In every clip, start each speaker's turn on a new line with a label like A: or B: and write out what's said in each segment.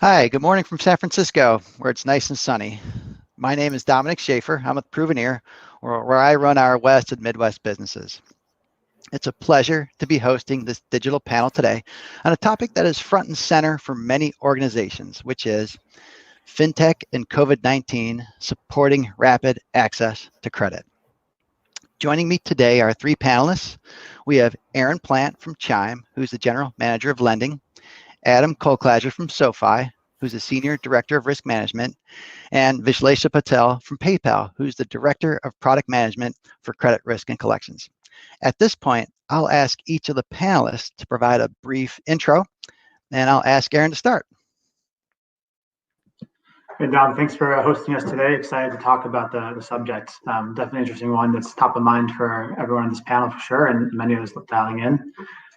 A: Hi, good morning from San Francisco, where it's nice and sunny. My name is Dominic Schaefer. I'm with Proveneer, where I run our West and Midwest businesses. It's a pleasure to be hosting this digital panel today on a topic that is front and center for many organizations, which is FinTech and COVID-19 supporting rapid access to credit. Joining me today are three panelists. We have Aaron Plant from Chime, who's the General Manager of Lending, Adam Kolklager from SoFi, who's the Senior Director of Risk Management, and Vishlesha Patel from PayPal, who's the Director of Product Management for Credit Risk and Collections. At this point, I'll ask each of the panelists to provide a brief intro, and I'll ask Aaron to start.
B: Hey, Dom, thanks for hosting us today. Excited to talk about the subject. Definitely interesting one that's top of mind for everyone on this panel for sure, and many of us dialing in.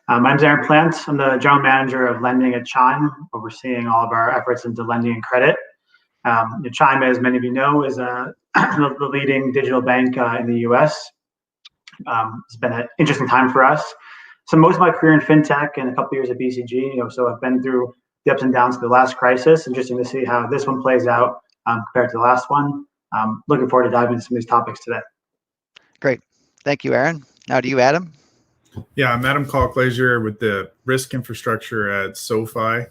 B: My name is Aaron Plant. I'm the General Manager of Lending at Chime, overseeing all of our efforts into lending and credit. Chime, as many of you know, is the leading digital bank in the US. It's been an interesting time for us. So most of my career in FinTech and a couple of years at BCG, so I've been through the ups and downs of the last crisis. Interesting to see how this one plays out compared to the last one. Looking forward to diving into some of these topics today.
A: Great. Thank you, Aaron. Now to you, Adam.
C: Yeah, I'm Adam Kolklager with the risk infrastructure at SoFi.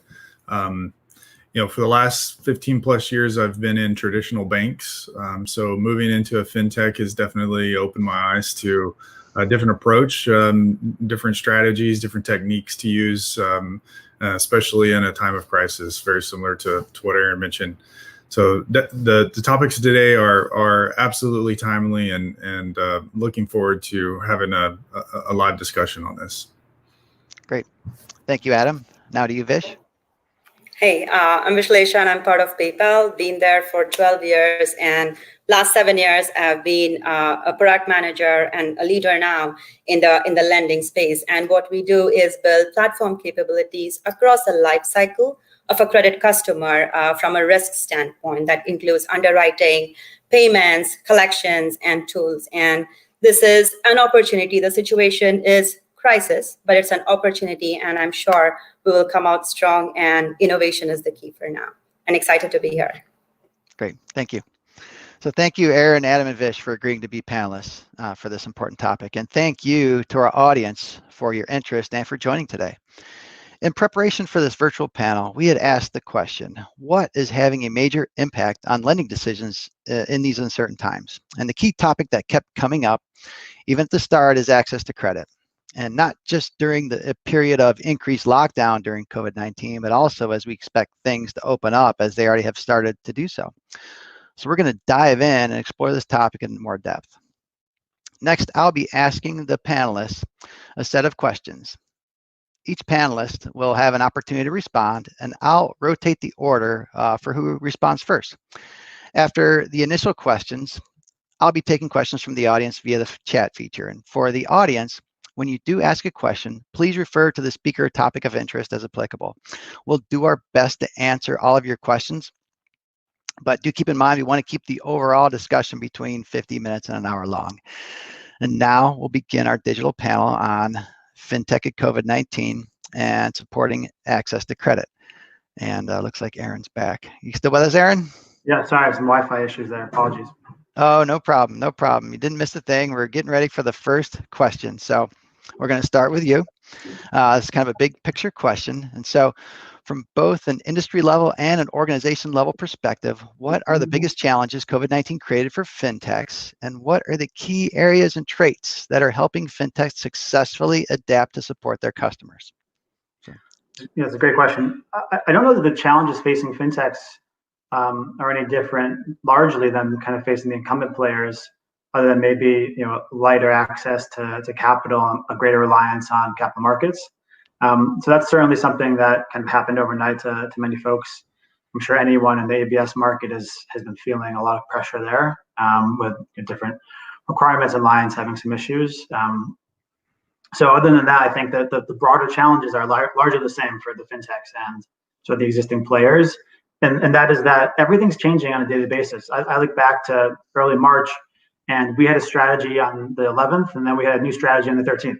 C: For the last 15 plus years, I've been in traditional banks. So moving into a FinTech has definitely opened my eyes to a different approach, different strategies, different techniques to use, especially in a time of crisis, very similar to what Aaron mentioned. So the topics today are absolutely timely and looking forward to having a live discussion on this.
A: Great. Thank you, Adam. Now to you, Vish.
D: Hey, I'm Vishlesha and I'm part of PayPal, been there for 12 years and last 7 years I've been a product manager and a leader now in the lending space. And what we do is build platform capabilities across the life cycle of a credit customer from a risk standpoint that includes underwriting, payments, collections, and tools. And this is an opportunity. The situation is crisis, but it's an opportunity, and I'm sure we will come out strong, and innovation is the key for now. And excited to be here.
A: Great, thank you. So thank you, Aaron, Adam, and Vish for agreeing to be panelists for this important topic. And thank you to our audience for your interest and for joining today. In preparation for this virtual panel, we had asked the question, what is having a major impact on lending decisions in these uncertain times? And the key topic that kept coming up, even at the start, is access to credit. And not just during the period of increased lockdown during COVID-19, but also as we expect things to open up as they already have started to do so. So we're going to dive in and explore this topic in more depth. Next, I'll be asking the panelists a set of questions. Each panelist will have an opportunity to respond, and I'll rotate the order for who responds first. After the initial questions, I'll be taking questions from the audience via the chat feature. And for the audience, when you do ask a question, please refer to the speaker or topic of interest as applicable. We'll do our best to answer all of your questions, but do keep in mind we want to keep the overall discussion between 50 minutes and an hour long. And now we'll begin our digital panel on FinTech and COVID-19 and supporting access to credit. And looks like Aaron's back. You still with us, Aaron?
B: Yeah, sorry, some Wi-Fi issues there. Apologies.
A: Oh, no problem. No problem. You didn't miss a thing. We're getting ready for the first question. So we're going to start with you. This is kind of a big picture question. And so from both an industry level and an organization level perspective, what are the biggest challenges COVID-19 created for FinTechs? And what are the key areas and traits that are helping FinTechs successfully adapt to support their customers?
B: Yeah, it's a great question. I don't know that the challenges facing FinTechs are any different largely than kind of facing the incumbent players, other than maybe lighter access to capital and a greater reliance on capital markets. So that's certainly something that kind of happened overnight to many folks. I'm sure anyone in the ABS market has been feeling a lot of pressure there with different requirements and lines having some issues. So other than that, I think that the broader challenges are largely the same for the FinTechs and so the existing players. And that is that everything's changing on a daily basis. I look back to early March, and we had a strategy on the 11th, and then we had a new strategy on the 13th.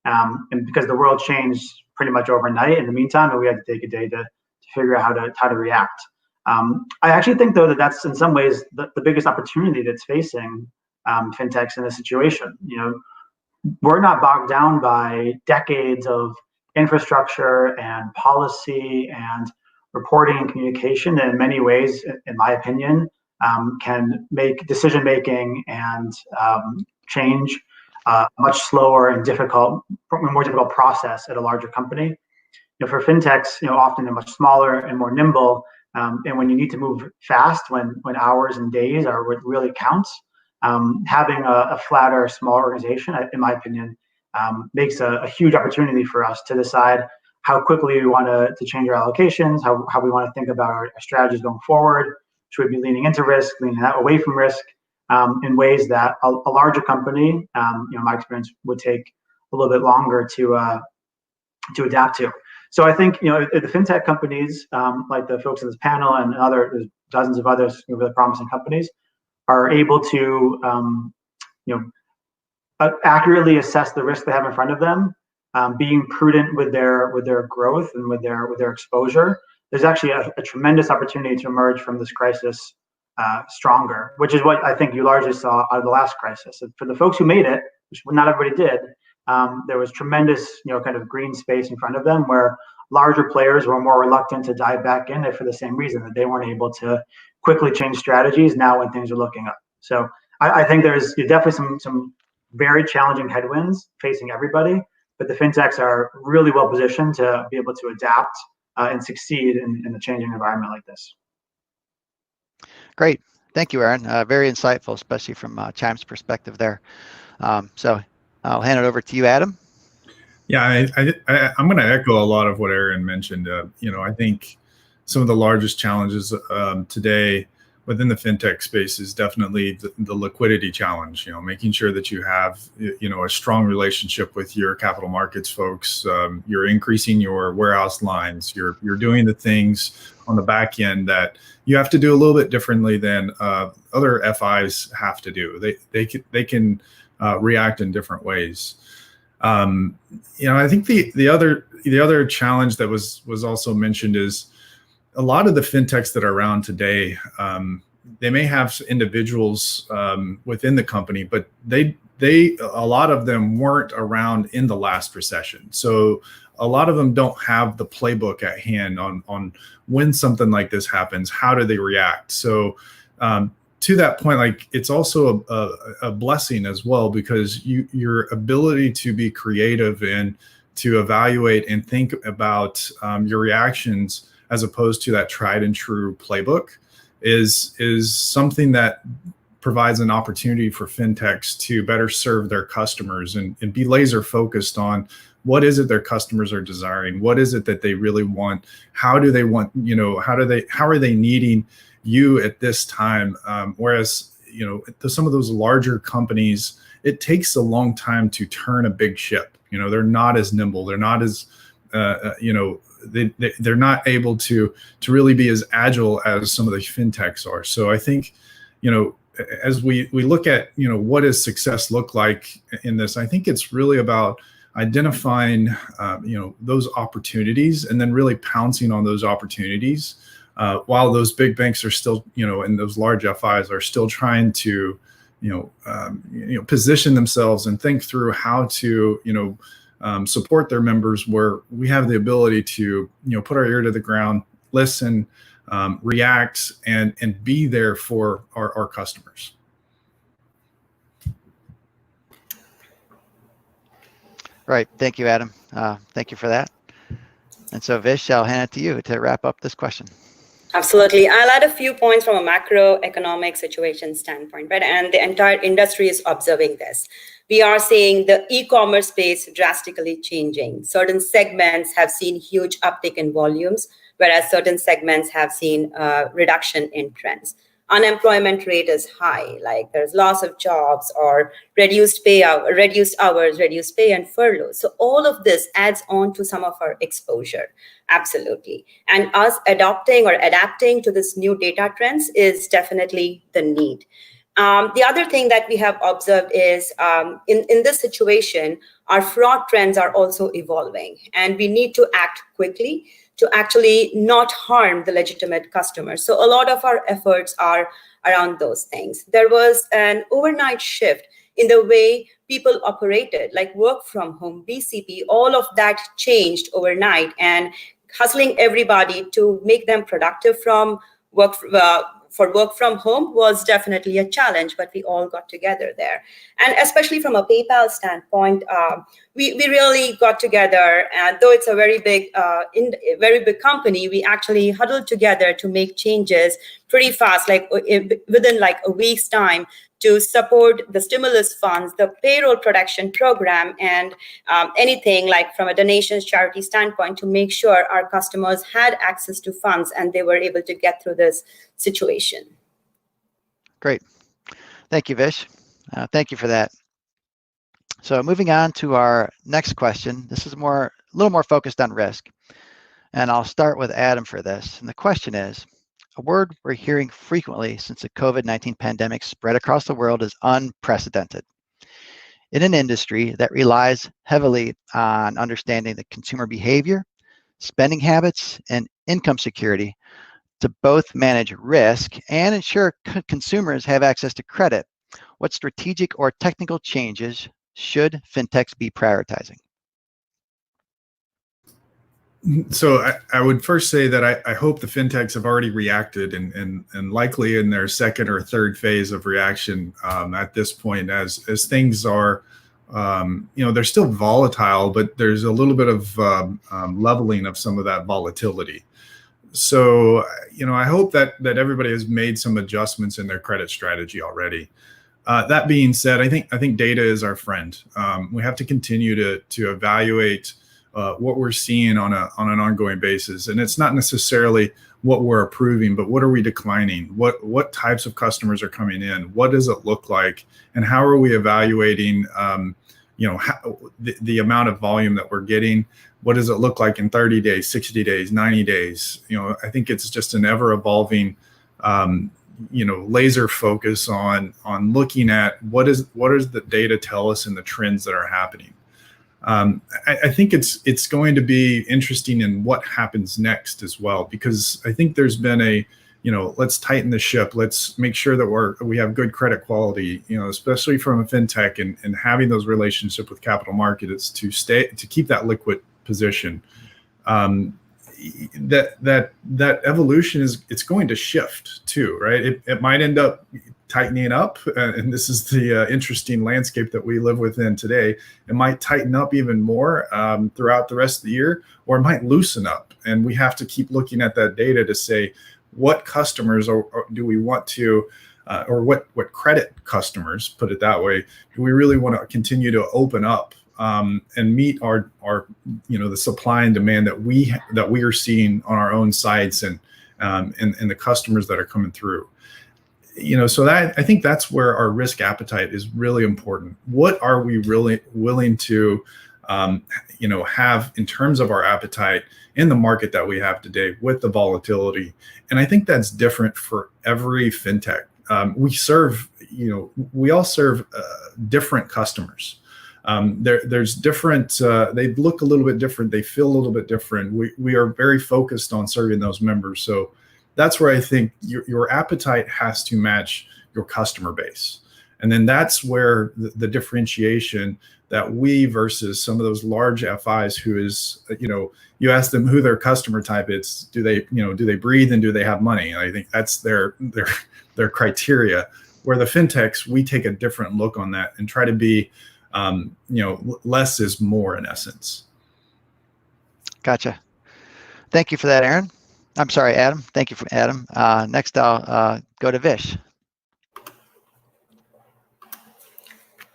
B: And because the world changed pretty much overnight in the meantime, and we had to take a day to figure out how to react. I actually think, though, that that's in some ways the biggest opportunity that's facing fintechs in this situation. We're not bogged down by decades of infrastructure and policy and reporting and communication that in many ways, in my opinion, can make decision making and change much slower and more difficult process at a larger company. For fintechs, often they're much smaller and more nimble, and when you need to move fast, when hours and days are what really counts, having a flatter, smaller organization, in my opinion, makes a huge opportunity for us to decide how quickly we want to change our allocations, how we want to think about our strategies going forward. Should we be leaning into risk, leaning away from risk, in ways that a larger company, in my experience, would take a little bit longer to adapt to. So I think the fintech companies, like the folks in this panel and there's dozens of others, really promising companies, are able to accurately assess the risk they have in front of them, being prudent with their growth and with their exposure. There's actually a tremendous opportunity to emerge from this crisis stronger, which is what I think you largely saw out of the last crisis. And for the folks who made it, which not everybody did, there was tremendous kind of green space in front of them where larger players were more reluctant to dive back in it for the same reason, that they weren't able to quickly change strategies now when things are looking up. So I think there's definitely some very challenging headwinds facing everybody, but the fintechs are really well positioned to be able to adapt and succeed in a changing environment like this.
A: Great. Thank you, Aaron. Very insightful, especially from Chime's perspective there. So I'll hand it over to you, Adam.
C: Yeah, I'm going to echo a lot of what Aaron mentioned. I think some of the largest challenges today within the fintech space is definitely the liquidity challenge. Making sure that you have a strong relationship with your capital markets folks. You're increasing your warehouse lines. You're doing the things on the back end that you have to do a little bit differently than other FIs have to do. They can react in different ways. I think the other challenge that was also mentioned is a lot of the fintechs that are around today. They may have individuals within the company, but a lot of them weren't around in the last recession. So a lot of them don't have the playbook at hand on when something like this happens. How do they react? So to that point, it's also a blessing as well, because your ability to be creative and to evaluate and think about your reactions as opposed to that tried and true playbook is something that provides an opportunity for fintechs to better serve their customers and be laser focused on what is it their customers are desiring, what is it that they really want, how do they want, how are they needing you at this time, whereas some of those larger companies, it takes a long time to turn a big ship. They're not as nimble, they're not as they're not able to really be as agile as some of the fintechs are. So I think as we look at what does success look like in this, I think it's really about identifying those opportunities and then really pouncing on those opportunities. While those big banks are still, and those large FIs are still trying to, position themselves and think through how to, support their members, where we have the ability to, put our ear to the ground, listen, react, and be there for our customers.
A: Right. Thank you, Adam. Thank you for that. And so, Vish, I'll hand it to you to wrap up this question.
D: Absolutely. I'll add a few points from a macroeconomic situation standpoint, right? And the entire industry is observing this. We are seeing the e-commerce space drastically changing. Certain segments have seen huge uptick in volumes, whereas certain segments have seen a reduction in trends. Unemployment rate is high, like there's loss of jobs or reduced hours, reduced pay and furlough. So all of this adds on to some of our exposure. Absolutely. And us adopting or adapting to this new data trends is definitely the need. The other thing that we have observed is in this situation, our fraud trends are also evolving, and we need to act quickly to actually not harm the legitimate customers. So a lot of our efforts are around those things. There was an overnight shift in the way people operated, like work from home, BCP, all of that changed overnight, and hustling everybody to make them productive from work from home was definitely a challenge, but we all got together there. And especially from a PayPal standpoint, we really got together, and though it's a very big company, we actually huddled together to make changes pretty fast, like within like a week's time, to support the stimulus funds, the payroll protection program, and anything like from a donations charity standpoint to make sure our customers had access to funds and they were able to get through this situation.
A: Great. Thank you, Vish. Thank you for that. So moving on to our next question. This is a little more focused on risk. And I'll start with Adam for this. And the question is, a word we're hearing frequently since the COVID-19 pandemic spread across the world is unprecedented. In an industry that relies heavily on understanding the consumer behavior, spending habits, and income security to both manage risk and ensure consumers have access to credit, what strategic or technical changes should fintechs be prioritizing?
C: So I would first say that I hope the fintechs have already reacted and likely in their second or third phase of reaction at this point, as things are, they're still volatile, but there's a little bit of leveling of some of that volatility. So, I hope that everybody has made some adjustments in their credit strategy already. That being said, I think data is our friend. We have to continue to evaluate what we're seeing on an ongoing basis, and it's not necessarily what we're approving, but what are we declining? What types of customers are coming in? What does it look like? And how are we evaluating the amount of volume that we're getting? What does it look like in 30 days, 60 days, 90 days? I think it's just an ever evolving laser focus on looking at what does the data tell us and the trends that are happening. I think it's going to be interesting in what happens next as well, because I think there's been let's tighten the ship. Let's make sure that we have good credit quality, especially from a fintech, and having those relationships with capital markets to keep that liquid position. That evolution it's going to shift too, right? It might end up tightening up, and this is the interesting landscape that we live within today. It might tighten up even more throughout the rest of the year, or it might loosen up, and we have to keep looking at that data to say what customers do we want to, or what credit customers, put it that way, do we really want to continue to open up and meet our the supply and demand that we are seeing on our own sites and the customers that are coming through. So that I think that's where our risk appetite is really important. What are we really willing to have in terms of our appetite in the market that we have today with the volatility? And I think that's different for every fintech. We all serve different customers. There's different, they look a little bit different. They feel a little bit different. We are very focused on serving those members. So that's where I think your appetite has to match your customer base. And then that's where the differentiation that we versus some of those large FIs who is, you ask them who their customer type is, do they breathe and do they have money? And I think that's their criteria, where the fintechs, we take a different look on that and try to be, less is more in essence.
A: Gotcha. Thank you for that, Aaron. I'm sorry, Adam. Thank you, Adam. Next, I'll go to Vish.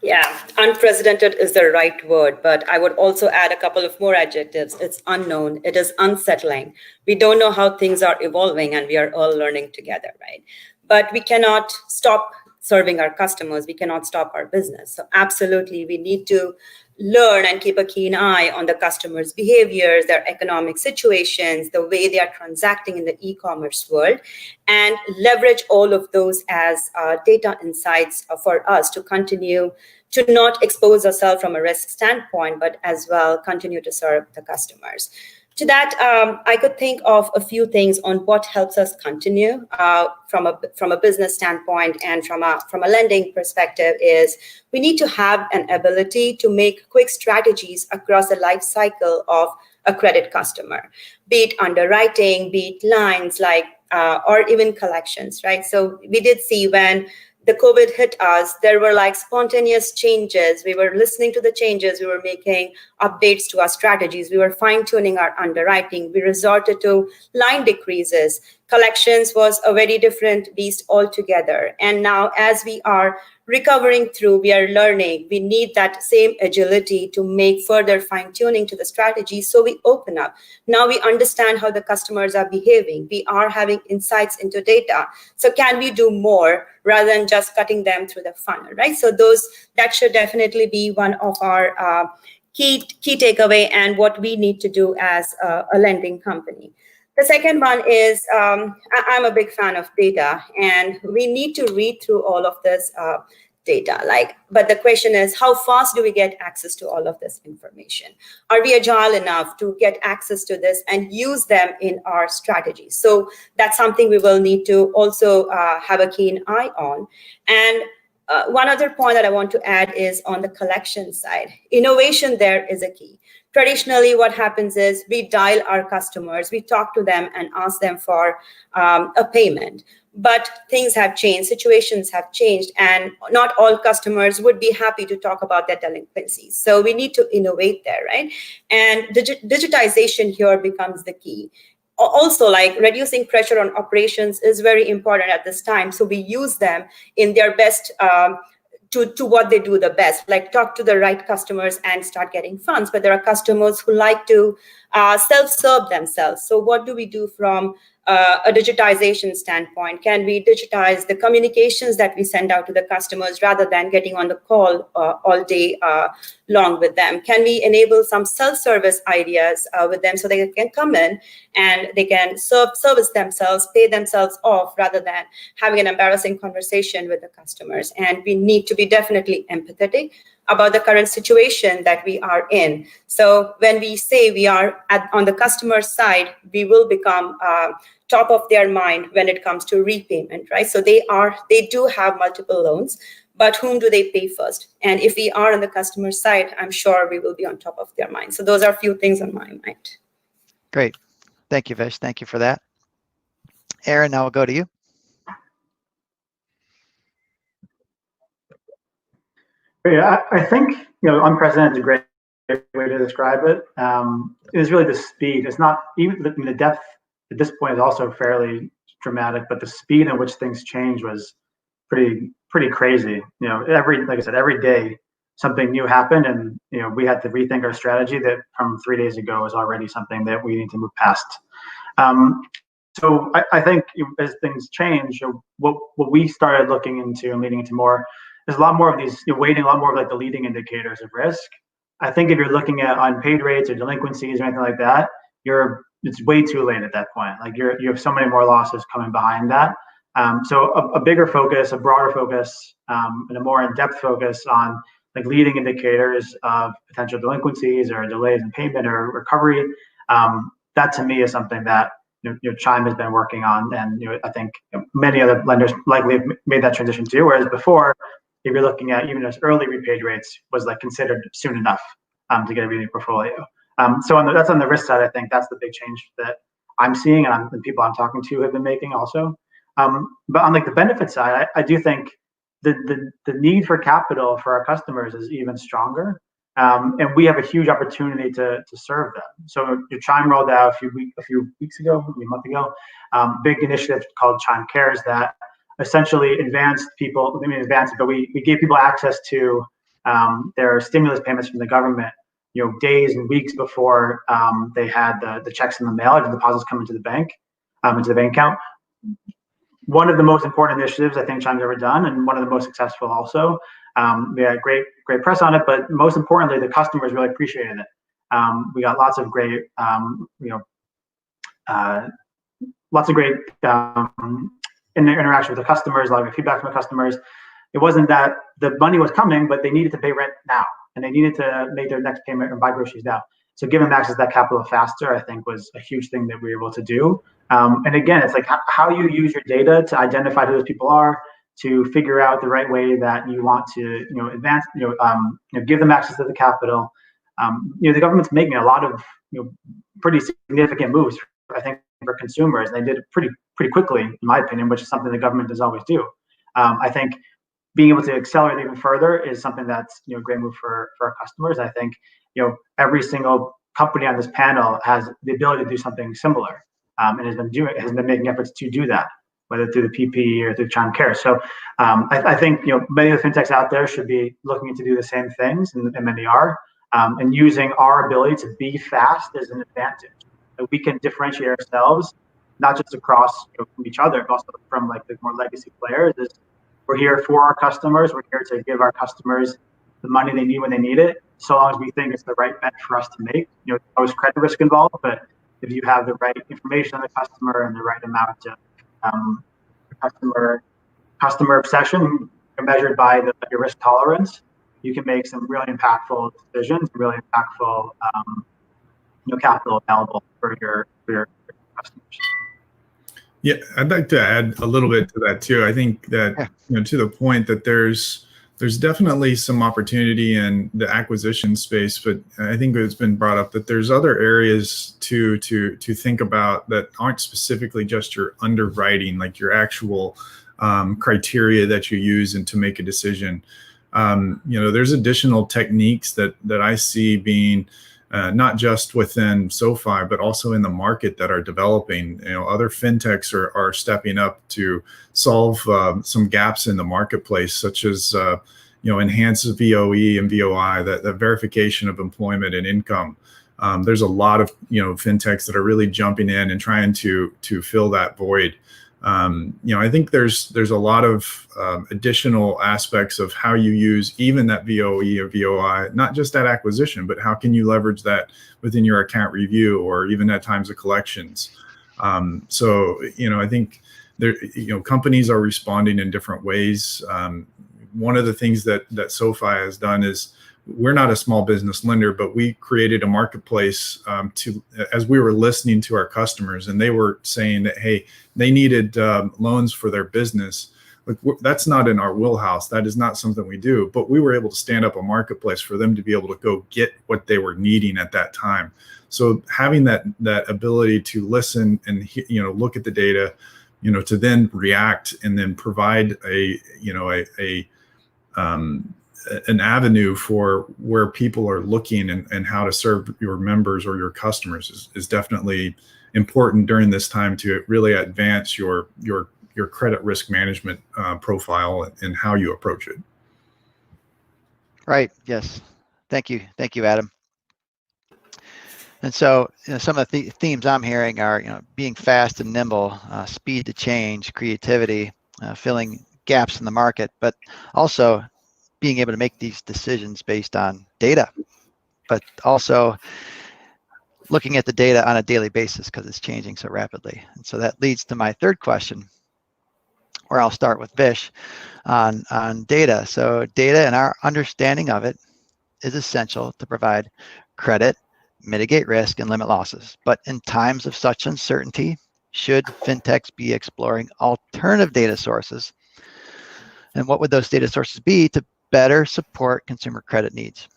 D: Yeah, unprecedented is the right word, but I would also add a couple of more adjectives. It's unknown. It is unsettling. We don't know how things are evolving, and we are all learning together, right? But we cannot stop serving our customers. We cannot stop our business. So absolutely, we need to learn and keep a keen eye on the customers' behaviors, their economic situations, the way they are transacting in the e-commerce world, and leverage all of those as data insights for us to continue to not expose ourselves from a risk standpoint, but as well continue to serve the customers. To that, I could think of a few things on what helps us continue from a business standpoint and from a lending perspective. Is we need to have an ability to make quick strategies across the life cycle of a credit customer, be it underwriting, be it lines like or even collections, right? So we did see when the COVID hit us, there were like spontaneous changes. We were listening to the changes. We were making updates to our strategies. We were fine-tuning our underwriting. We resorted to line decreases. Collections was a very different beast altogether. And now as we are recovering through, we are learning, we need that same agility to make further fine-tuning to the strategy. So we open up. Now we understand how the customers are behaving. We are having insights into data. So can we do more rather than just cutting them through the funnel, right? So that should definitely be one of our key takeaway and what we need to do as a lending company. The second one is I'm a big fan of data, and we need to read through all of this data. But the question is, how fast do we get access to all of this information? Are we agile enough to get access to this and use them in our strategy? So that's something we will need to also have a keen eye on. And one other point that I want to add is on the collection side. Innovation there is a key. Traditionally, what happens is we dial our customers, we talk to them and ask them for a payment. But things have changed, situations have changed, and not all customers would be happy to talk about their delinquencies. So we need to innovate there, right? And digitization here becomes the key. Also, like reducing pressure on operations is very important at this time. So we use them in their best to what they do the best, like talk to the right customers and start getting funds. But there are customers who like to self-serve themselves. So what do we do from a digitization standpoint? Can we digitize the communications that we send out to the customers rather than getting on the call all day long with them? Can we enable some self-service ideas with them so they can come in and they can service themselves, pay themselves off rather than having an embarrassing conversation with the customers? And we need to be definitely empathetic about the current situation that we are in. So when we say we are on the customer side, we will become top of their mind when it comes to repayment, right? So they do have multiple loans, but whom do they pay first? And if we are on the customer side, I'm sure we will be on top of their mind. So those are a few things on my mind.
A: Great. Thank you, Vish. Thank you for that. Aaron, now we'll go to you.
B: Yeah, I think unprecedented is a great way to describe it. It is really the speed. It's not even the depth at this point is also fairly dramatic, but the speed at which things change was pretty crazy. Like I said, every day something new happened, and we had to rethink our strategy that from 3 days ago is already something that we need to move past. So I think as things change, what we started looking into and leading into more. There's a lot more of these, weighting a lot more of like the leading indicators of risk. I think if you're looking at unpaid rates or delinquencies or anything like that, it's way too late at that point. Like you have so many more losses coming behind that. So a bigger focus, a broader focus, and a more in-depth focus on like leading indicators of potential delinquencies or delays in payment or recovery. That to me is something that Chime has been working on, and I think many other lenders likely have made that transition too. Whereas before, if you're looking at even as early repaid rates was like considered soon enough to get a reading portfolio. So that's on the risk side. I think that's the big change that I'm seeing, and the people I'm talking to have been making also. But on like the benefit side, I do think the need for capital for our customers is even stronger, and we have a huge opportunity to serve them. So your Chime rolled out a few weeks ago, maybe a month ago, big initiative called Chime Cares that essentially advanced people. I mean, advanced, but we gave people access to their stimulus payments from the government, days and weeks before they had the checks in the mail or the deposits come into the bank account. One of the most important initiatives I think Chime's ever done, and one of the most successful also. We had great press on it, but most importantly, the customers really appreciated it. We got lots of great, interaction with the customers, a lot of feedback from the customers. It wasn't that the money was coming, but they needed to pay rent now, and they needed to make their next payment or buy groceries now. So giving them access to that capital faster, I think, was a huge thing that we were able to do. And again, it's like how you use your data to identify who those people are, to figure out the right way that you want to, advance, give them access to the capital. The government's making a lot of, pretty significant moves, I think, for consumers. And they did it pretty quickly, in my opinion, which is something the government does always do. I think being able to accelerate even further is something that's, a great move for our customers. I think, every single company on this panel has the ability to do something similar, and has been making efforts to do that, whether through the PPE or through Chime Care. So I think, many of the fintechs out there should be looking to do the same things, and many are, and using our ability to be fast as an advantage. That we can differentiate ourselves, not just across from each other, but also from like the more legacy players. We're here for our customers. We're here to give our customers the money they need when they need it, so long as we think it's the right bet for us to make. There's always credit risk involved, but if you have the right information on the customer and the right amount of customer obsession measured by your risk tolerance, you can make some really impactful decisions, really impactful capital available for your customers.
C: Yeah, I'd like to add a little bit to that too. I think that to the point that there's definitely some opportunity in the acquisition space, but I think it's been brought up that there's other areas to think about that aren't specifically just your underwriting, like your actual criteria that you use and to make a decision. There's additional techniques that I see being not just within SoFi, but also in the market that are developing. Other fintechs are stepping up to solve some gaps in the marketplace, such as enhanced VOE and VOI, the verification of employment and income. There's a lot of fintechs that are really jumping in and trying to fill that void. I think there's a lot of additional aspects of how you use even that VOE or VOI, not just at acquisition, but how can you leverage that within your account review or even at times of collections. I think companies are responding in different ways. One of the things that SoFi has done is we're not a small business lender, but we created a marketplace as we were listening to our customers, and they were saying that, hey, they needed loans for their business. Like, that's not in our wheelhouse. That is not something we do. But we were able to stand up a marketplace for them to be able to go get what they were needing at that time. So having that ability to listen and look at the data, to then react and then provide an avenue for where people are looking and how to serve your members or your customers is definitely important during this time to really advance your credit risk management profile and how you approach it.
A: Right. Yes. Thank you, Adam. And so some of the themes I'm hearing are being fast and nimble, speed to change, creativity, filling gaps in the market, but also being able to make these decisions based on data, but also looking at the data on a daily basis because it's changing so rapidly. And so that leads to my third question, where I'll start with Vish on data. So data and our understanding of it is essential to provide credit, mitigate risk, and limit losses. But in times of such uncertainty, should fintechs be exploring alternative data sources? And what would those data sources be to better support consumer credit needs?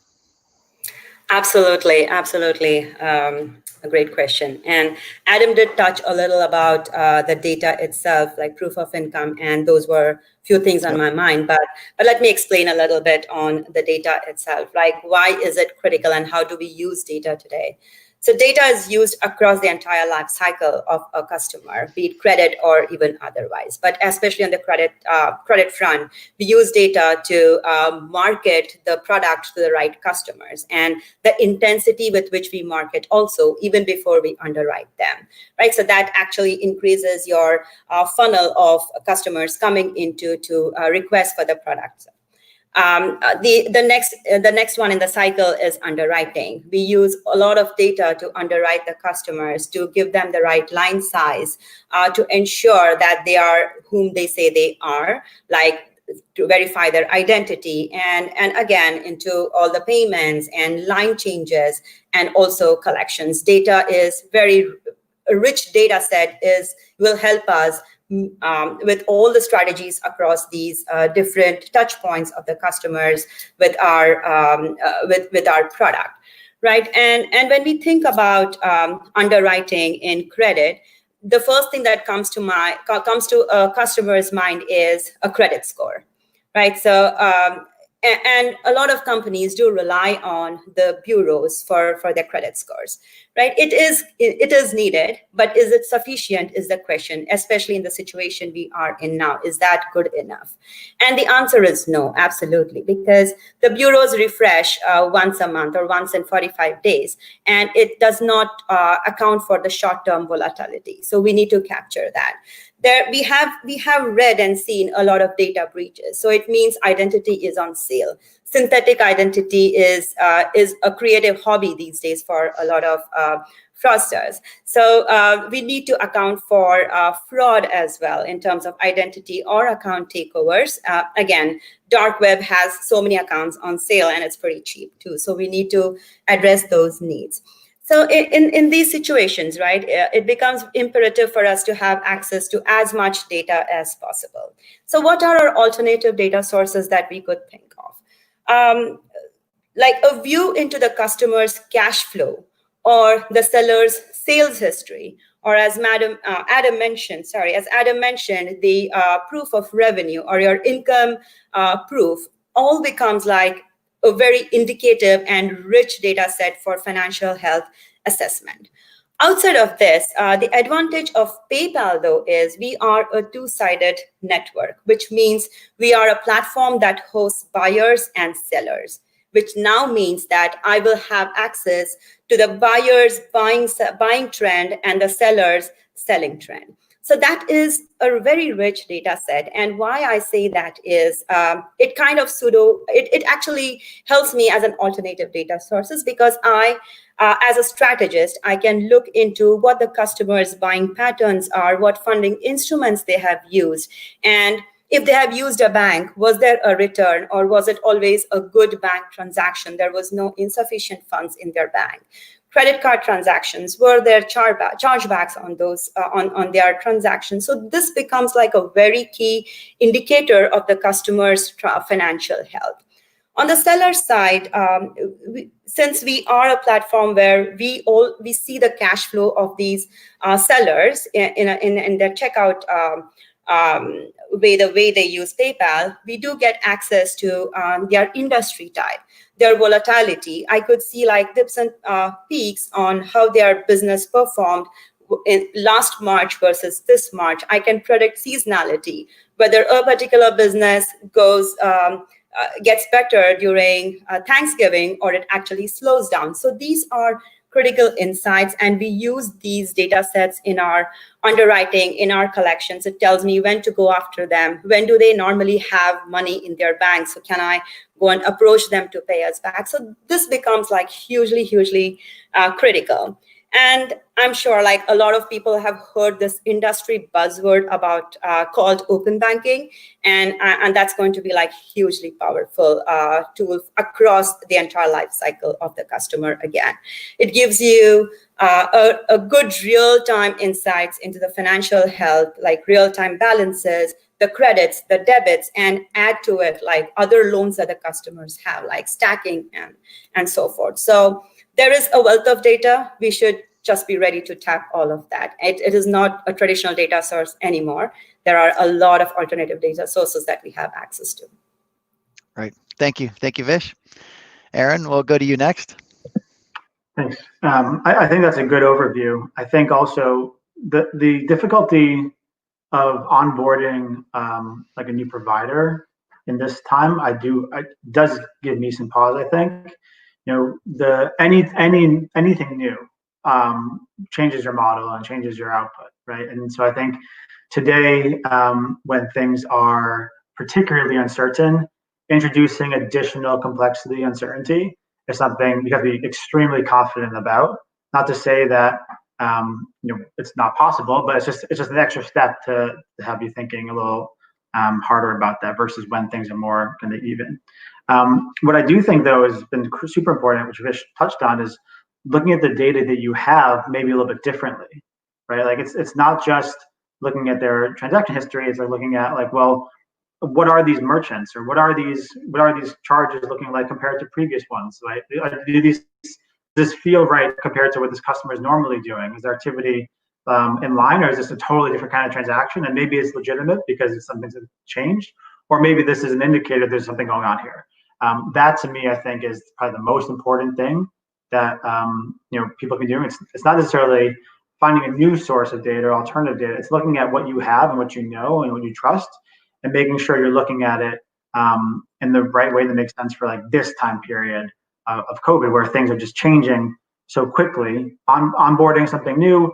D: Absolutely. A great question. And Adam did touch a little about the data itself, like proof of income, and those were a few things on my mind. But let me explain a little bit on the data itself. Like, why is it critical and how do we use data today? So data is used across the entire life cycle of a customer, be it credit or even otherwise. But especially on the credit front, we use data to market the product to the right customers, and the intensity with which we market also, even before we underwrite them, right? So that actually increases your funnel of customers coming into to request for the products. The next one in the cycle is underwriting. We use a lot of data to underwrite the customers, to give them the right line size, to ensure that they are whom they say they are, like to verify their identity, and again into all the payments and line changes, and also collections. Data is a rich data set will help us with all the strategies across these different touch points of the customers with our product, right? And when we think about underwriting in credit, the first thing that comes to a customer's mind is a credit score, right? So and a lot of companies do rely on the bureaus for their credit scores, right? It is needed, but is it sufficient is the question, especially in the situation we are in now. Is that good enough? And the answer is no, absolutely, because the bureaus refresh once a month or once in 45 days, and it does not account for the short-term volatility. So we need to capture that. We have read and seen a lot of data breaches. So it means identity is on sale. Synthetic identity is a creative hobby these days for a lot of fraudsters. So we need to account for fraud as well in terms of identity or account takeovers. Again, dark web has so many accounts on sale, and it's pretty cheap too. So we need to address those needs. So in these situations, right, it becomes imperative for us to have access to as much data as possible. So what are our alternative data sources that we could think of? Like a view into the customer's cash flow, or the seller's sales history, or as Adam mentioned, the proof of revenue or your income proof, all becomes like a very indicative and rich data set for financial health assessment. Outside of this, the advantage of PayPal, though, is we are a two-sided network, which means we are a platform that hosts buyers and sellers, which now means that I will have access to the buyer's buying trend and the seller's selling trend. So that is a very rich data set. And why I say that is it kind of it actually helps me as an alternative data sources, because I, as a strategist, I can look into what the customer's buying patterns are, what funding instruments they have used. And if they have used a bank, was there a return, or was it always a good bank transaction? There was no insufficient funds in their bank. Credit card transactions, were there chargebacks on those on their transactions? So this becomes like a very key indicator of the customer's financial health. On the seller side, since we are a platform where we see the cash flow of these sellers in their checkout the way they use PayPal, we do get access to their industry type, their volatility. I could see like dips and peaks on how their business performed in last March versus this March. I can predict seasonality, whether a particular business gets better during Thanksgiving, or it actually slows down. So these are critical insights, and we use these data sets in our underwriting, in our collections. It tells me when to go after them. When do they normally have money in their bank? So can I go and approach them to pay us back? So this becomes like hugely critical. And I'm sure like a lot of people have heard this industry buzzword about called open banking, and that's going to be like hugely powerful tool across the entire life cycle of the customer. Again, it gives you a good real-time insights into the financial health, like real-time balances, the credits, the debits, and add to it like other loans that the customers have, like stacking and so forth. So there is a wealth of data. We should just be ready to tap all of that. It is not a traditional data source anymore. There are a lot of alternative data sources that we have access to.
A: Right. Thank you. Thank you, Vish. Aaron, we'll go to you next.
B: Thanks. I think that's a good overview. I think also the difficulty of onboarding like a new provider in this time, it does give me some pause. I think, anything new changes your model and changes your output, right? And so I think today, when things are particularly uncertain, introducing additional complexity, uncertainty is something you have to be extremely confident about. Not to say that it's not possible, but it's just an extra step to have you thinking a little harder about that versus when things are more kind of even. What I do think though has been super important, which Vish touched on, is looking at the data that you have maybe a little bit differently, right? Like it's not just looking at their transaction history; it's like looking at like, well, what are these merchants or what are these charges looking like compared to previous ones, right? Do this feel right compared to what this customer is normally doing? Is their activity in line, or is this a totally different kind of transaction? And maybe it's legitimate because it's something that's changed, or maybe this is an indicator there's something going on here. That to me, I think, is probably the most important thing that people can do. It's not necessarily finding a new source of data or alternative data. It's looking at what you have and what you know and what you trust, and making sure you're looking at it in the right way that makes sense for like this time period of COVID, where things are just changing so quickly. Onboarding something new,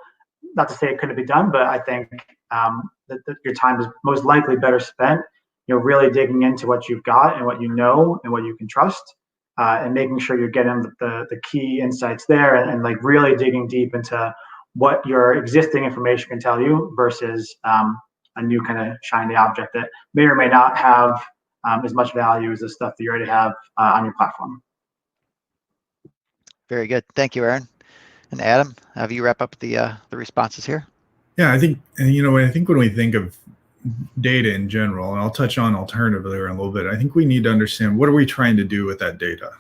B: not to say it couldn't be done, but I think that your time is most likely better spent, really digging into what you've got and what you know and what you can trust, and making sure you're getting the key insights there, and like really digging deep into what your existing information can tell you versus a new kind of shiny object that may or may not have as much value as the stuff that you already have on your platform.
A: Very good. Thank you, Aaron. And Adam, have you wrap up the responses here?
C: Yeah, I think when we think of data in general, and I'll touch on alternative layer in a little bit, I think we need to understand, what are we trying to do with that data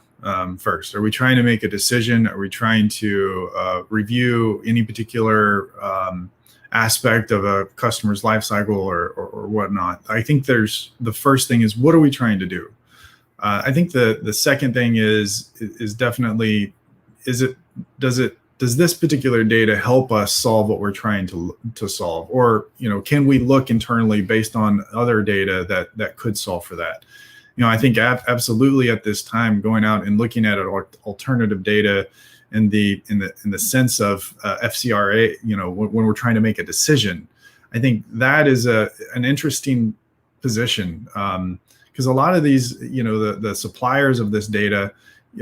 C: first? Are we trying to make a decision? Are we trying to review any particular aspect of a customer's life cycle or whatnot? I think the first thing is, what are we trying to do? I think the second thing is definitely, does this particular data help us solve what we're trying to solve? Or, can we look internally based on other data that could solve for that? I think absolutely at this time, going out and looking at alternative data in the sense of FCRA, when we're trying to make a decision, I think that is an interesting position, because a lot of these, the suppliers of this data,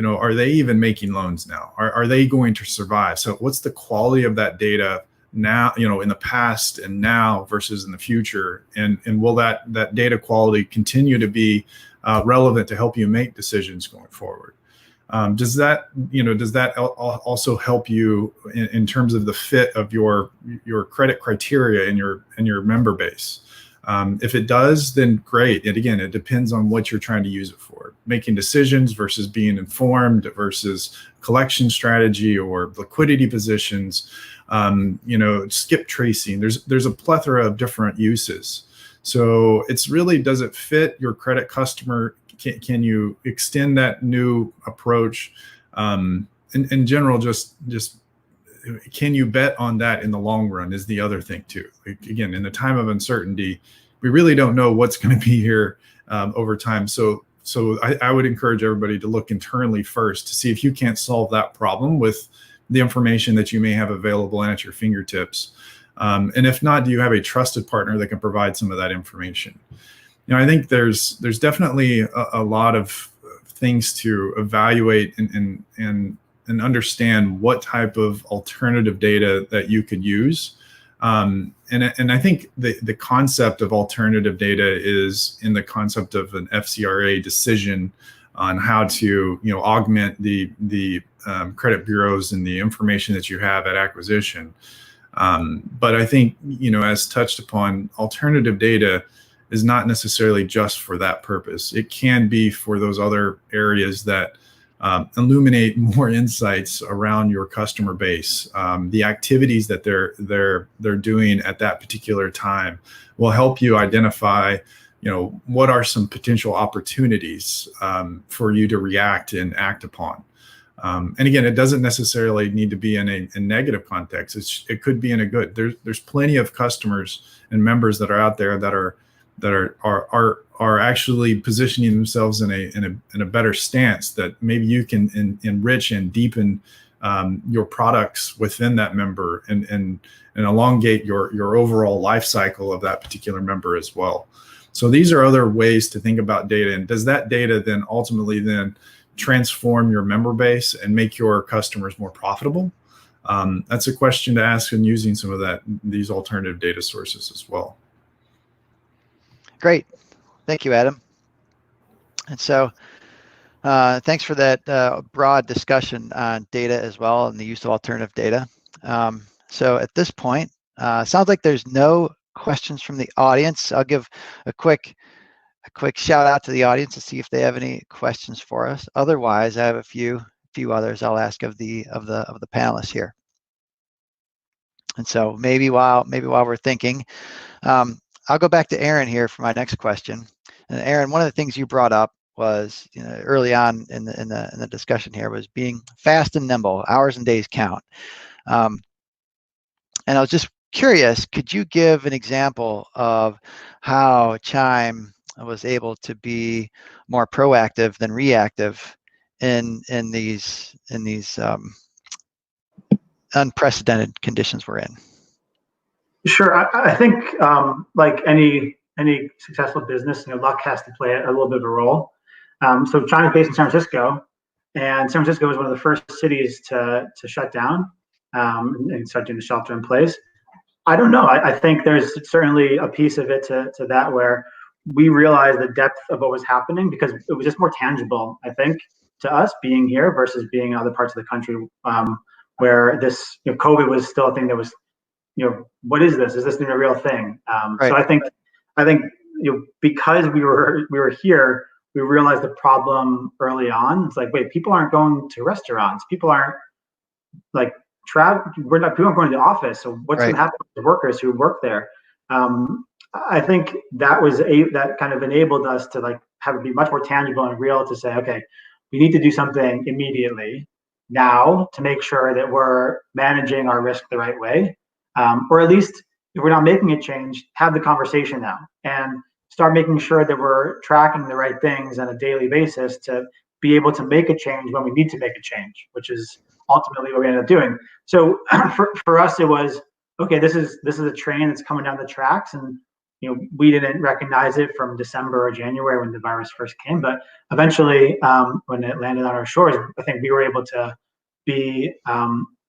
C: are they even making loans now? Are they going to survive? So what's the quality of that data now, in the past and now versus in the future? And will that data quality continue to be relevant to help you make decisions going forward? Does that also help you in terms of the fit of your credit criteria and your member base? If it does, then great. And again, it depends on what you're trying to use it for. Making decisions versus being informed versus collection strategy or liquidity positions, skip tracing. There's a plethora of different uses. So it's really, does it fit your credit customer? Can you extend that new approach? In general, just can you bet on that in the long run is the other thing too. Again, in the time of uncertainty, we really don't know what's going to be here over time. So I would encourage everybody to look internally first to see if you can't solve that problem with the information that you may have available and at your fingertips. And if not, do you have a trusted partner that can provide some of that information? I think there's definitely a lot of things to evaluate and understand what type of alternative data that you could use. And I think the concept of alternative data is in the concept of an FCRA decision on how to augment the credit bureaus and the information that you have at acquisition. But I think as touched upon, alternative data is not necessarily just for that purpose. It can be for those other areas that illuminate more insights around your customer base. The activities that they're doing at that particular time will help you identify, what are some potential opportunities for you to react and act upon. And again, it doesn't necessarily need to be in a negative context. It could be in a good. There's plenty of customers and members that are out there that are actually positioning themselves in a better stance, that maybe you can enrich and deepen your products within that member and elongate your overall life cycle of that particular member as well. So these are other ways to think about data. And does that data then ultimately then transform your member base and make your customers more profitable? That's a question to ask in using some of these alternative data sources as well.
A: Great. Thank you, Adam. And so thanks for that broad discussion on data as well and the use of alternative data. So at this point, sounds like there's no questions from the audience. I'll give a quick shout out to the audience to see if they have any questions for us. Otherwise, I have a few others I'll ask of the panelists here. And so maybe while we're thinking, I'll go back to Aaron here for my next question. And Aaron, one of the things you brought up was, early on in the discussion here, was being fast and nimble. Hours and days count. And I was just curious, could you give an example of how Chime was able to be more proactive than reactive in these unprecedented conditions we're in?
B: Sure. I think like any successful business, luck has to play a little bit of a role. So Chime is based in San Francisco, and San Francisco was one of the first cities to shut down and start doing the shelter in place. I don't know. I think there's certainly a piece of it to that where we realized the depth of what was happening because it was just more tangible, I think, to us being here versus being in other parts of the country where this COVID was still a thing that was, what is this? Is this a real thing? Right. So I think because we were here, we realized the problem early on. It's like, wait, people aren't going to restaurants. People aren't like people aren't going to the office. So what's going to happen to the workers who work there? I think that kind of enabled us to have it be much more tangible and real to say, okay, we need to do something immediately now to make sure that we're managing our risk the right way. Or at least if we're not making a change, have the conversation now and start making sure that we're tracking the right things on a daily basis to be able to make a change when we need to make a change, which is ultimately what we ended up doing. So for us, it was, okay, this is a train that's coming down the tracks, and we didn't recognize it from December or January when the virus first came, but eventually when it landed on our shores, I think we were able to be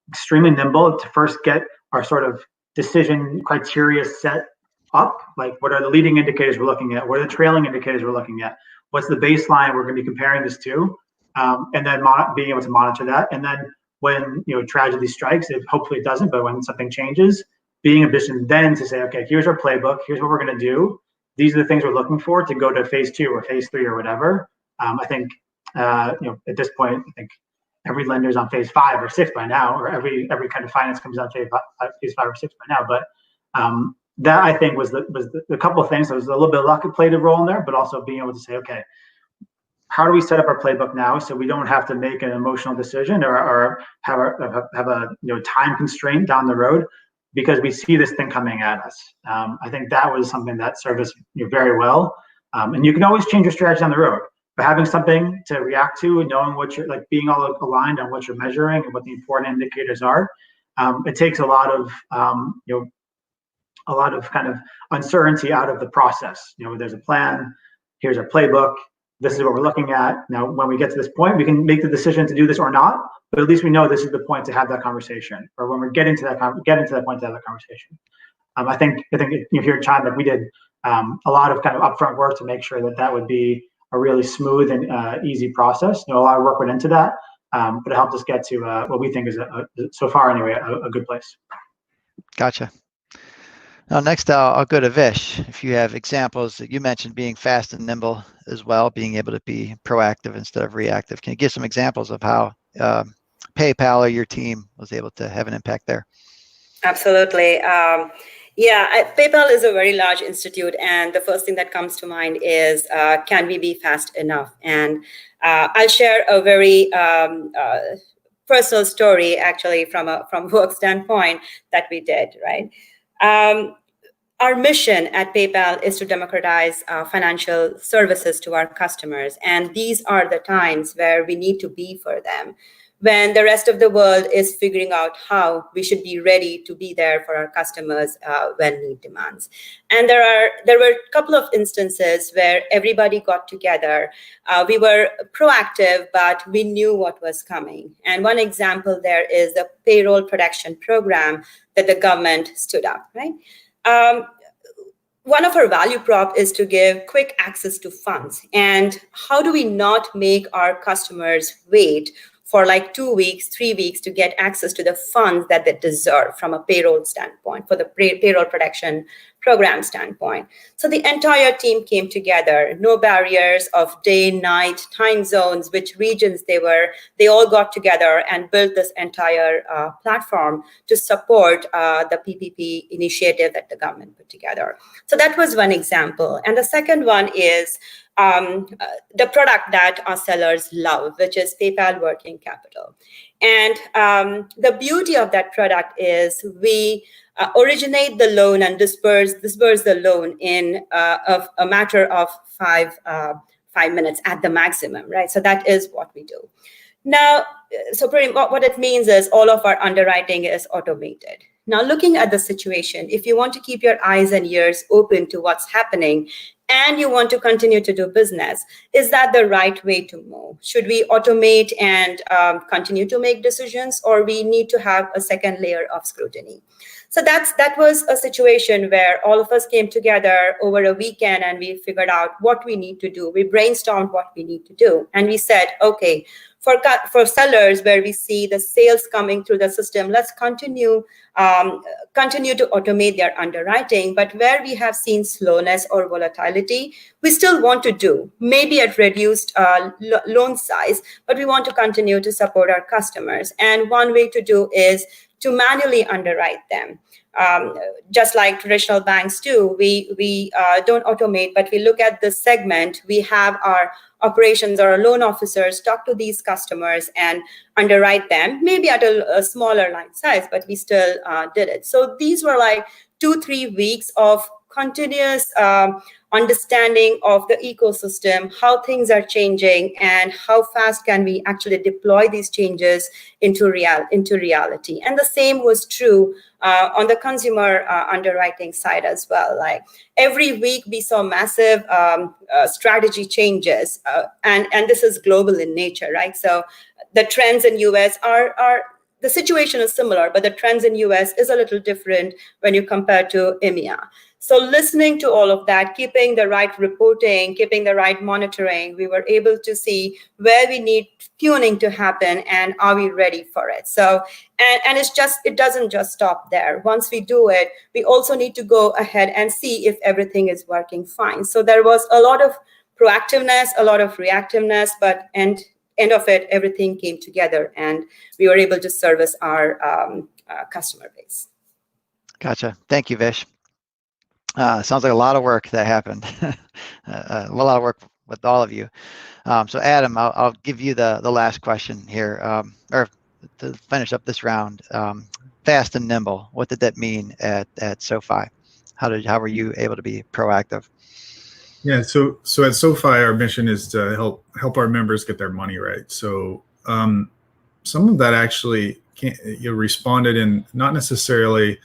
B: extremely nimble to first get our sort of decision criteria set up, like what are the leading indicators we're looking at, what are the trailing indicators we're looking at, what's the baseline we're going to be comparing this to, and then being able to monitor that. And then when tragedy strikes, hopefully it doesn't, but when something changes, being in a position then to say, okay, here's our playbook, here's what we're going to do, these are the things we're looking for to go to phase 2 or phase 3 or whatever. I think at this point, I think every lender's on phase 5 or 6 by now, or every kind of finance comes on phase 5 or 6 by now. But that I think was the couple of things. There was a little bit of luck that played a role in there, but also being able to say, okay, how do we set up our playbook now so we don't have to make an emotional decision or have a time constraint down the road because we see this thing coming at us. I think that was something that served us very well. And you can always change your strategy on the road, but having something to react to and knowing what you're being all aligned on what you're measuring and what the important indicators are, it takes a lot of kind of uncertainty out of the process. There's a plan, here's our playbook, this is what we're looking at. Now, when we get to this point, we can make the decision to do this or not, but at least we know this is the point to have that conversation, or when we're getting to that point to have that conversation. I think here at Chime, we did a lot of kind of upfront work to make sure that would be a really smooth and easy process. A lot of work went into that, but it helped us get to what we think is so far anyway, a good place.
A: Gotcha. Now, next I'll go to Vish. If you have examples that you mentioned being fast and nimble as well, being able to be proactive instead of reactive. Can you give some examples of how PayPal or your team was able to have an impact there?
D: Absolutely. PayPal is a very large institute, and the first thing that comes to mind is, can we be fast enough? And I'll share a very personal story, actually, from work standpoint that we did, right? Our mission at PayPal is to democratize financial services to our customers. And these are the times where we need to be for them. when the rest of the world is figuring out how we should be ready to be there for our customers when need demands. And there were a couple of instances where everybody got together. We were proactive, but we knew what was coming. And one example there is the payroll protection program that the government stood up, right? One of our value prop is to give quick access to funds. And how do we not make our customers wait for like 2 weeks, 3 weeks to get access to the funds that they deserve from a payroll standpoint, for the payroll protection program standpoint? So the entire team came together, no barriers of day, night, time zones, which regions they were. They all got together and built this entire platform to support the PPP initiative that the government put together. So that was one example. And the second one is the product that our sellers love, which is PayPal Working Capital. And the beauty of that product is we originate the loan and disperse the loan in a matter of 5 minutes at the maximum, right? So that is what we do. Now, so pretty much what it means is all of our underwriting is automated. Now, looking at the situation, if you want to keep your eyes and ears open to what's happening and you want to continue to do business, is that the right way to move? Should we automate and continue to make decisions, or we need to have a second layer of scrutiny? So that was a situation where all of us came together over a weekend and we figured out what we need to do. We brainstormed what we need to do. And we said, okay, for sellers where we see the sales coming through the system, let's continue to automate their underwriting. But where we have seen slowness or volatility, we still want to do, maybe at reduced loan size, but we want to continue to support our customers. And one way to do is to manually underwrite them. Just like traditional banks do, we don't automate, but we look at the segment. We have our operations or our loan officers talk to these customers and underwrite them, maybe at a smaller line size, but we still did it. So these were like 2-3 weeks of continuous understanding of the ecosystem, how things are changing, and how fast can we actually deploy these changes into reality. And the same was true on the consumer underwriting side as well. Like every week we saw massive strategy changes, and this is global in nature, right? So the trends in US are the situation is similar, but the trends in US is a little different when you compare to EMEA. So listening to all of that, keeping the right reporting, keeping the right monitoring, we were able to see where we need tuning to happen and are we ready for it. So, and it doesn't just stop there. Once we do it, we also need to go ahead and see if everything is working fine. So there was a lot of proactiveness, a lot of reactiveness, but end of it, everything came together and we were able to service our customer base.
A: Gotcha. Thank you, Vish. Sounds like a lot of work that happened. A lot of work with all of you. So Adam, I'll give you the last question here, or to finish up this round. Fast and nimble, what did that mean at SoFi? How were you able to be proactive?
C: Yeah, so at SoFi, our mission is to help our members get their money right. So some of that actually responded in not necessarily.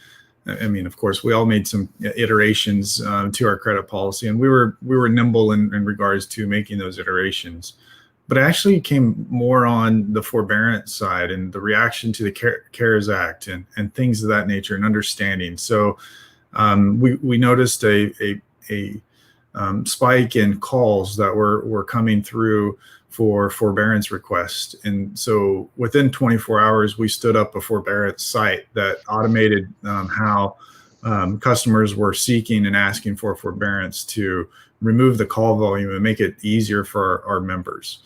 C: I mean, of course, we all made some iterations to our credit policy, and we were nimble in regards to making those iterations. But it actually came more on the forbearance side and the reaction to the CARES Act and things of that nature and understanding. So we noticed a spike in calls that were coming through for forbearance requests. And so within 24 hours, we stood up a forbearance site that automated how customers were seeking and asking for forbearance to remove the call volume and make it easier for our members.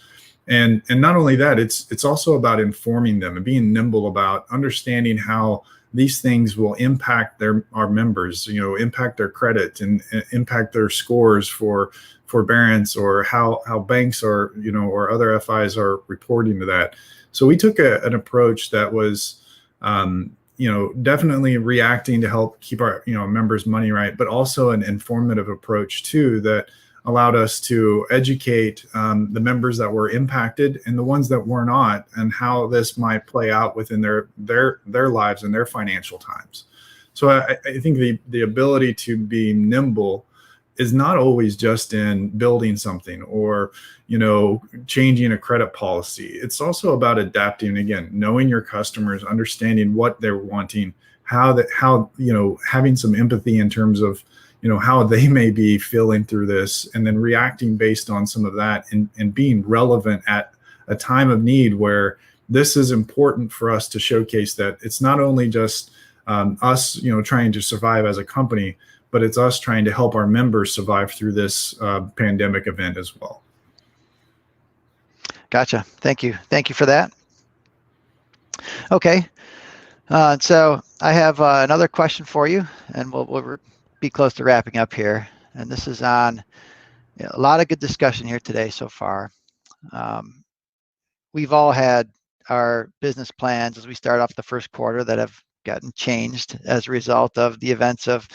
C: And not only that, it's also about informing them and being nimble about understanding how these things will impact our members, impact their credit and impact their scores for forbearance, or how banks are, or other FIs are reporting to that. So we took an approach that was, definitely reacting to help keep our, members' money right, but also an informative approach too that allowed us to educate the members that were impacted and the ones that were not, and how this might play out within their lives and their financial times. So I think the ability to be nimble is not always just in building something or, changing a credit policy. It's also about adapting, again, knowing your customers, understanding what they're wanting, how having some empathy in terms of, how they may be feeling through this, and then reacting based on some of that, and being relevant at a time of need where this is important for us to showcase that it's not only just us, trying to survive as a company, but it's us trying to help our members survive through this pandemic event as well.
A: Gotcha. Thank you. Thank you for that. Okay. So I have another question for you, and we'll be close to wrapping up here. And this is on a lot of good discussion here today so far. We've all had our business plans as we start off the first quarter that have gotten changed as a result of the events of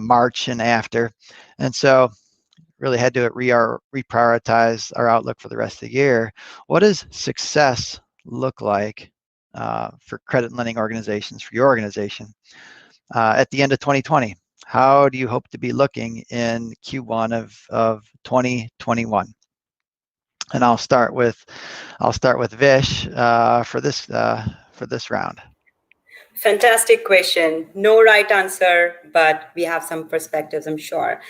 A: March and after. And so really had to reprioritize our outlook for the rest of the year. What does success look like for credit lending organizations, for your organization, at the end of 2020? How do you hope to be looking in Q1 of 2021? And I'll start with Vish for this round.
D: Fantastic question. No right answer, but we have some perspectives, I'm sure.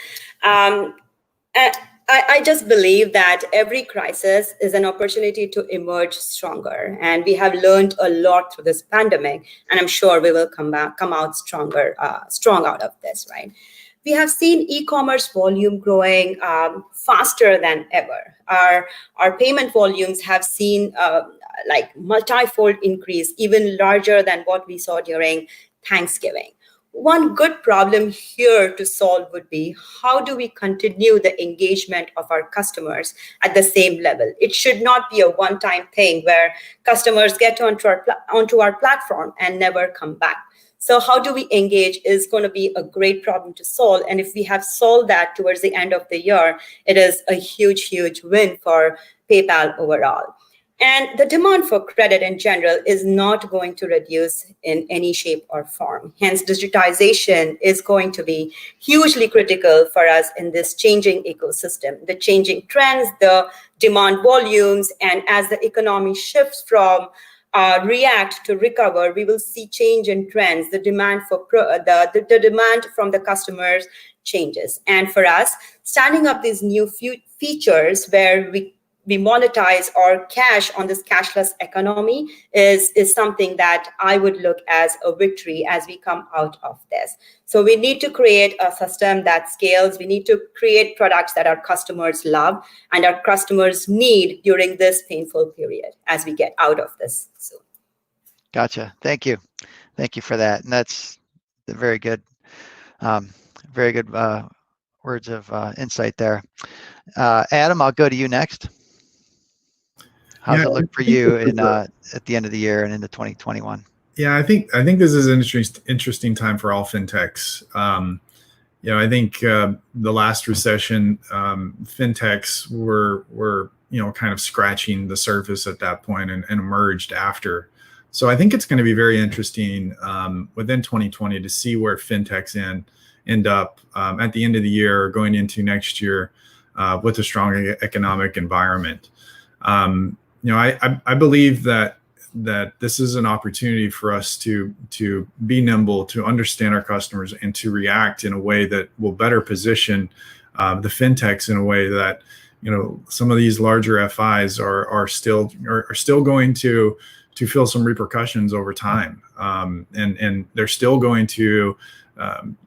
D: I just believe that every crisis is an opportunity to emerge stronger, and we have learned a lot through this pandemic, and I'm sure we will come out strong out of this, right? We have seen e-commerce volume growing faster than ever. Our payment volumes have seen multi-fold increase, even larger than what we saw during Thanksgiving. One good problem here to solve would be, how do we continue the engagement of our customers at the same level? It should not be a one-time thing where customers get onto our platform and never come back. So how do we engage is going to be a great problem to solve. And if we have solved that towards the end of the year, it is a huge, huge win for PayPal overall. And the demand for credit in general is not going to reduce in any shape or form. Hence, digitization is going to be hugely critical for us in this changing ecosystem, the changing trends, the demand volumes, and as the economy shifts from react to recover, we will see change in trends. The demand for the demand from the customers changes. And for us, standing up these new features where we monetize our cash on this cashless economy is something that I would look as a victory as we come out of this. So we need to create a system that scales. We need to create products that our customers love and our customers need during this painful period as we get out of this soon.
A: Gotcha. Thank you. Thank you for that. And that's a very good words of insight there. Adam, I'll go to you next. How's it look for you at the end of the year and into 2021?
C: Yeah, I think this is an interesting time for all fintechs. I think the last recession, fintechs were kind of scratching the surface at that point and emerged after. So I think it's going to be very interesting within 2020 to see where fintechs end up at the end of the year or going into next year with a strong economic environment. I believe that this is an opportunity for us to be nimble, to understand our customers, and to react in a way that will better position the fintechs in a way that some of these larger FIs are still going to feel some repercussions over time, and they're still going to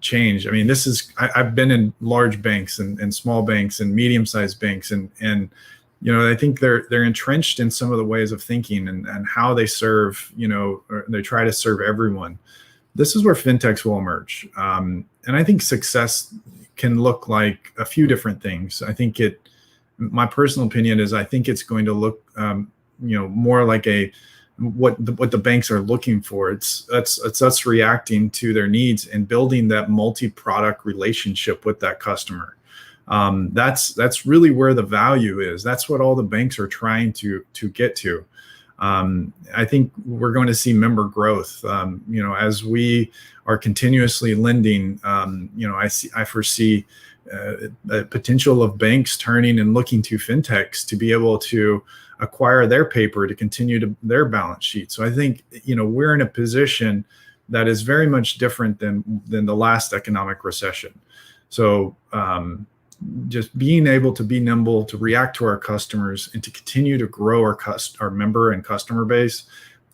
C: change. I mean, I've been in large banks and small banks and medium-sized banks, and I think they're entrenched in some of the ways of thinking and how they serve, or they try to serve everyone. This is where fintechs will emerge. And I think success can look like a few different things. I think my personal opinion is I think it's going to look, more like what the banks are looking for. It's us reacting to their needs and building that multi-product relationship with that customer. That's really where the value is. That's what all the banks are trying to get to. I think we're going to see member growth. As we are continuously lending, I foresee a potential of banks turning and looking to fintechs to be able to acquire their paper to continue to their balance sheet. So I think we're in a position that is very much different than the last economic recession. So just being able to be nimble, to react to our customers, and to continue to grow our member and customer base,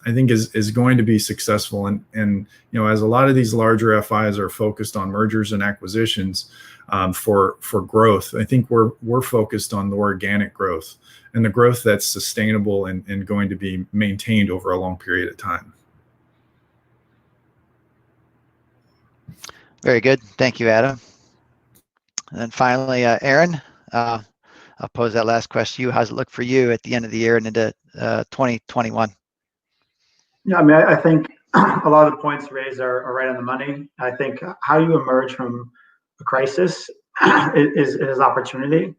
C: I think is going to be successful. And as a lot of these larger FIs are focused on mergers and acquisitions for growth, I think we're focused on the organic growth and the growth that's sustainable and going to be maintained over a long period of time.
A: Very good. Thank you, Adam. And then finally, Aaron, I'll pose that last question to you. How's it look for you at the end of the year and into 2021?
B: Yeah, I mean, I think a lot of the points raised are right on the money. I think how you emerge from a crisis is opportunity.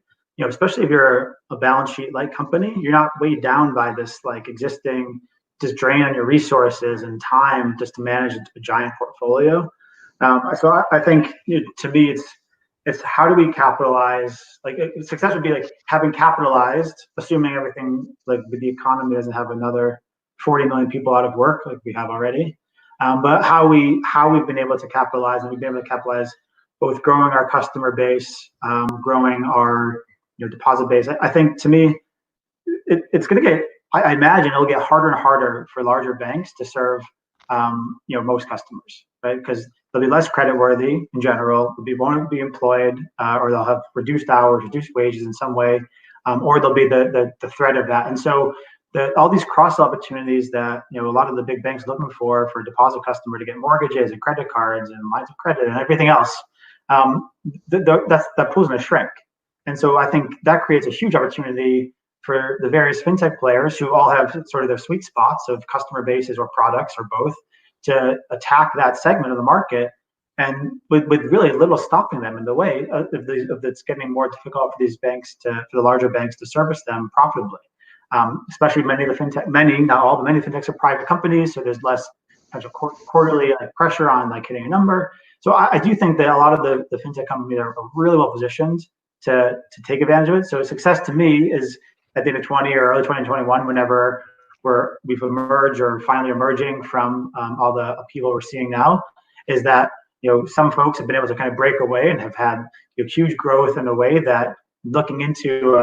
B: Especially if you're a balance sheet like company, you're not weighed down by this like existing just drain on your resources and time just to manage a giant portfolio. So I think to me it's how do we capitalize? Like success would be like having capitalized, assuming everything like the economy doesn't have another 40 million people out of work like we have already. But how we've been able to capitalize, and we've been able to capitalize both growing our customer base, growing our deposit base. I think to me, it's going to get. I imagine it'll get harder and harder for larger banks to serve, most customers, right? Because they'll be less creditworthy in general. Won't be employed, or they'll have reduced hours, reduced wages in some way, or they'll be the threat of that. And so all these cross opportunities that a lot of the big banks are looking for a deposit customer to get mortgages and credit cards and lines of credit and everything else, that pool's going to shrink. And so I think that creates a huge opportunity for the various fintech players who all have sort of their sweet spots of customer bases or products or both to attack that segment of the market, and with really little stopping them in the way of it's getting more difficult for these banks for the larger banks to service them profitably. Especially many fintechs are private companies, so there's less potential quarterly pressure on hitting a number. So I do think that a lot of the fintech companies are really well positioned to take advantage of it. So success to me is at the end of 20 or early 2021, whenever we've emerged or finally emerging from all the upheaval we're seeing now, is that some folks have been able to kind of break away and have had huge growth in a way that looking into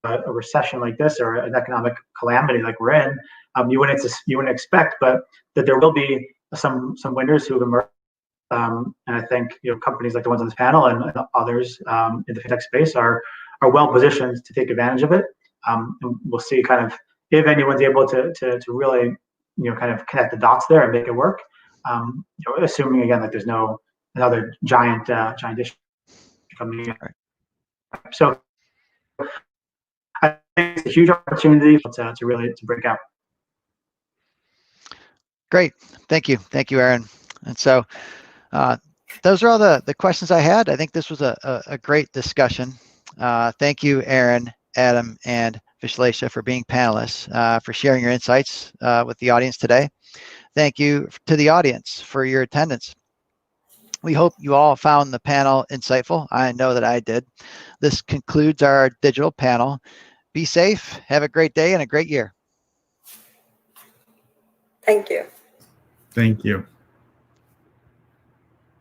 B: a recession like this or an economic calamity like we're in, you wouldn't expect, but that there will be some winners who have emerged. And I think companies like the ones on this panel and others in the fintech space are well positioned to take advantage of it. And we'll see kind of if anyone's able to really kind of connect the dots there and make it work. Assuming again that there's no another giant issue coming in. So I think it's a huge opportunity to really break out.
A: Great, thank you, Aaron. And so those are all the questions I had. I think this was a great discussion. Thank you, Aaron, Adam, and Vishlesha for being panelists, for sharing your insights with the audience today. Thank you to the audience for your attendance. We hope you all found the panel insightful. I know that I did. This concludes our digital panel. Be safe, have a great day, and a great year.
D: Thank you.
C: Thank you.